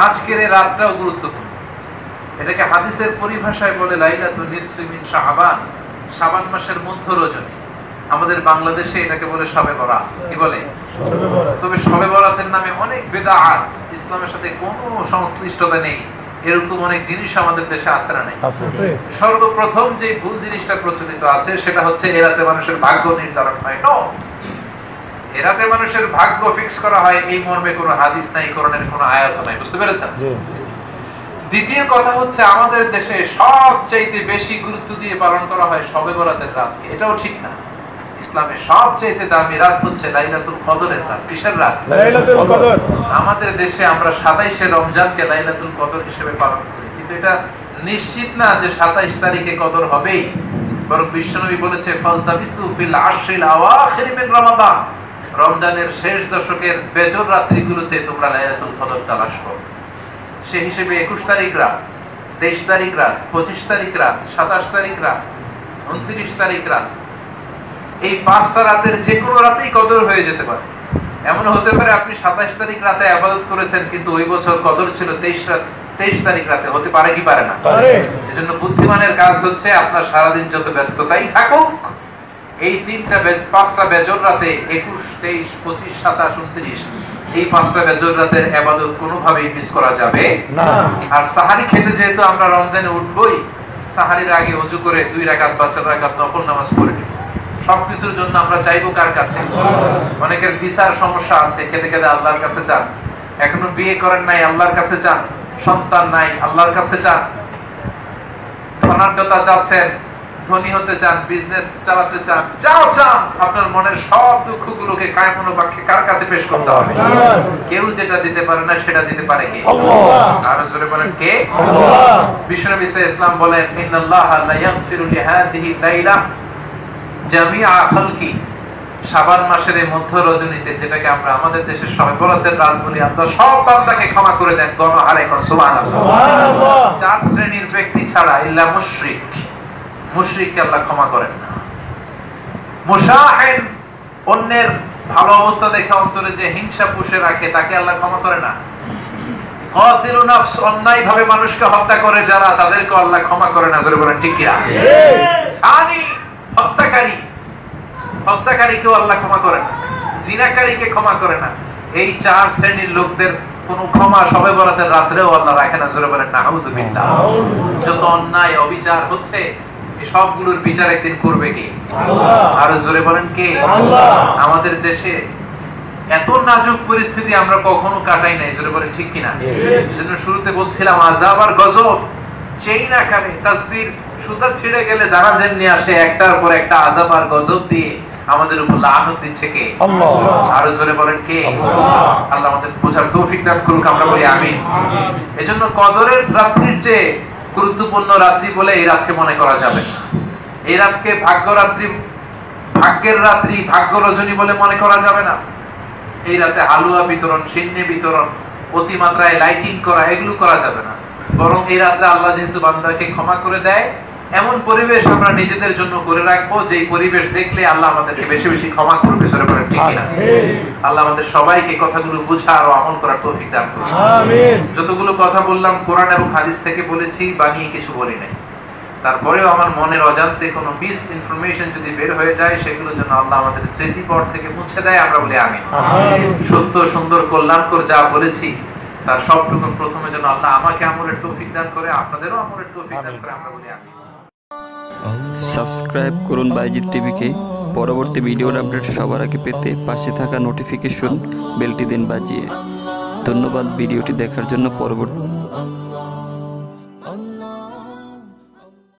আজকের এই রাতটাও গুরুত্বপূর্ণ। এটাকে হাদিসের পরিভাষায় বলে লাইলাতুন নিসফি মিন শাবান, শাবান মাসের মধ্য রজনী। আমাদের বাংলাদেশে এটাকে বলে শবে বরাত। কি বলে? তবে শবে বরাতের নামে অনেক বিদআত, ইসলামের সাথে কোনো সংশ্লিষ্টতা নেই, এরকম অনেক জিনিস আমাদের দেশে আছে না নাই? সর্বপ্রথম যে ভুল জিনিসটা প্রচলিত আছে সেটা হচ্ছে এ রাতে মানুষের ভাগ্য নির্ধারণ হয়। এ রাতে মানুষের ভাগ্য ফিক্স করা হয়, এই মর্মে কোনো হাদিস নাই, কোরআনের কোনো আয়াত নাই। বুঝতে পেরেছেন? দ্বিতীয় কথা হচ্ছে আমাদের দেশে সবচাইতে বেশি গুরুত্ব দিয়ে পালন করা হয় শবে বরাতের রাতকে। এটাও ঠিক না। ইসলামের সবচাইতে দামি রাত হচ্ছে লাইলাতুল কদরের রাত। কিসের রাত? লাইলাতুল কদর। আমাদের দেশে আমরা 27শে রমজানকে লাইলাতুল কদর হিসেবে পালন করি, কিন্তু এটা নিশ্চিত না যে 27 তারিখে কদর হবেই। বরং বিশ্বনবী বলেছে ফালতাবিসু ফিল আশরিল আওয়াখির মিন রমাদান, রমজানের শেষ দশকের বেজর রাত্রিগুলোতে তোমরা লাইলাতুল কদর তালাশ করো। সেই হিসেবে 21 তারিখ রাত, 23 তারিখ রাত, 25 তারিখ রাত, 27 তারিখ রাত, 29 তারিখ রাত, এই 5টা রাতের যে কোনো রাতেই কদর হয়ে যেতে পারে। এমন হতে পারে আপনি 27 তারিখ রাতে ইবাদত করেছেন, কিন্তু ওই বছর কদর ছিল 23 তারিখ রাতে। হতে পারে কি পারে না? এজন্য বুদ্ধিমানের কাজ হচ্ছে আপনার সারাদিন যত ব্যস্ততাই থাকুক, এই 5টা বেজর রাতে 21, 23, 25, 27, 29 এই 5টা বেজর রাতের ইবাদত কোনোভাবেই মিস করা যাবে না। আর সাহারি খেতে যেহেতু আমরা রমজানে উঠবই, সাহারির আগে ওযু করে 2 রাকাত বা 4 রাকাত নফল নামাজ পড়ে নিব। সবকিছুর জন্য আমরা চাইবো কার কাছে? অনেকের ভিসার সমস্যা আছে, খেতে খেতে আল্লাহর কাছে চান। এখনো বিয়ে করেন নাই, আল্লাহর কাছে চান। সন্তান নাই, আল্লাহর কাছে চান। ধনাঢ্যতা চাচ্ছেন, ধনী হতে চান, বিজনেস চালাতে চান, যাও চান, আপনার মনের সব দুঃখগুলোকে কায়মন বাক্যে কার কাছে পেশ করতে হবে? কেউ যেটা দিতে পারে না সেটা দিতে পারে কে? আল্লাহ। আর জোরে বলেন কে? আল্লাহ। বিশ্বনবী সাল্লাল্লাহু আলাইহি ওয়াসাল্লাম বলেন ইন্নাল্লাহা লা ইয়াগফিরু লিহাদিহি লাইলা জামিআ খালকি, শাবান মাসের এই মধ্য রজনীতে, যেটাকে আমরা আমাদের দেশের শবে বরাতের রাত বলি, আল্লাহ সব বান্দাকে ক্ষমা করে দেন। গণহারে কোন সুবহানাল্লাহ। সুবহানাল্লাহ। 4 শ্রেণীর ব্যক্তি ছাড়া, ইল্লা মুশরিক, মুশরিককে আল্লাহ ক্ষমা করেন না। মুশাহিন, অন্যের ভালো অবস্থা দেখে অন্তরে যে হিংসা পুষে রাখে, তাকে আল্লাহ ক্ষমা করে না। কাতিলুন নাফস, অন্যায় ভাবে মানুষকে হত্যা করে যারা, তাদেরকে আল্লাহ ক্ষমা করে না। জোরে বলেন ঠিক কি না? সানি, হত্যাকারীকেও আল্লাহ ক্ষমা করে না, জিনাকারীকে ক্ষমা করে না। এই 4 শ্রেণীর লোকদের কোনো ক্ষমা শবে বরাতের রাতেও আল্লাহ রাখে না। জোরে বলেন নাউযুবিল্লাহ। যত অন্যায় অবিচার হচ্ছে, এই সবগুলোর বিচার একদিন করবে কে? আল্লাহ। আর জোরে বলেন কে? আল্লাহ। আমাদের দেশে এত নাজুক পরিস্থিতি আমরা কখনো কাটাই নাই। জোরে বলেন ঠিক কি না? এজন্য শুরুতে বলছিলাম আযাব আর গজব চেইন আকারে, তাসবির সুতা ছিঁড়ে গেলে দানাজের নিয়ে আসে, একটার পর একটা আযাব আর গজব দিয়ে আমাদের উপর লানত দিচ্ছে কে? আল্লাহ। আর জোরে বলেন কে? আল্লাহ। আল্লাহ আমাদের বোঝার তৌফিক দান করুক, আমরা বলি আমিন। এজন্য কদরের রাত্রির চেয়ে গুরুত্বপূর্ণ রাত্রি বলে এই রাতকে মনে করা যাবে না। এই রাতকে ভাগ্য রাত্রি, ভাগ্যের রাত্রি, ভাগ্য রজনী বলে মনে করা যাবে না। এই রাতে হালুয়া বিতরণ, সিন্নি বিতরণ, অতিমাত্রায় লাইটিং করা, এগুলো করা যাবে না। বরং এই রাতে আল্লাহ যেহেতু বান্দাকে ক্ষমা করে দেয়, এমন পরিবেশ আমরা নিজেদের জন্য করে রাখবো যে পরিবেশ দেখলে আল্লাহ আমাদেরকে বেশি বেশি ক্ষমা করবে। জোরে বলেন ঠিক কি না? আল্লাহ আমাদের সবাইকে কথাগুলো বোঝা আর আমল করার তৌফিক দান করুন। আমিন। যতগুলো কথা বললাম কোরআন এবং হাদিস থেকে বলেছি, বানিয়ে কিছু বলি নাই। তারপরেও আমার মনের অজান্তে কোনো মিস ইনফরমেশন যদি বের হয়ে যায়, সেগুলোর জন্য আল্লাহ আমাদের স্মৃতিপট থেকে মুছে দেয়, আমরা বলি আমিন। সত্য, সুন্দর, কল্যাণকর যা বলেছি তার সবটুকু প্রথমে যেন আল্লাহ আমাকে আমলের তৌফিক দান করে, আপনাদেরও আমলের তৌফিক দান করে, আমরা বলি আমিন। সাবস্ক্রাইব করুন বাইজিদ টিভিকে। পরবর্তী ভিডিওর আপডেট সবার আগে পেতে পাশে থাকা নোটিফিকেশন বেলটি দিন বাজিয়ে। ধন্যবাদ ভিডিওটি দেখার জন্য। পরবর্তী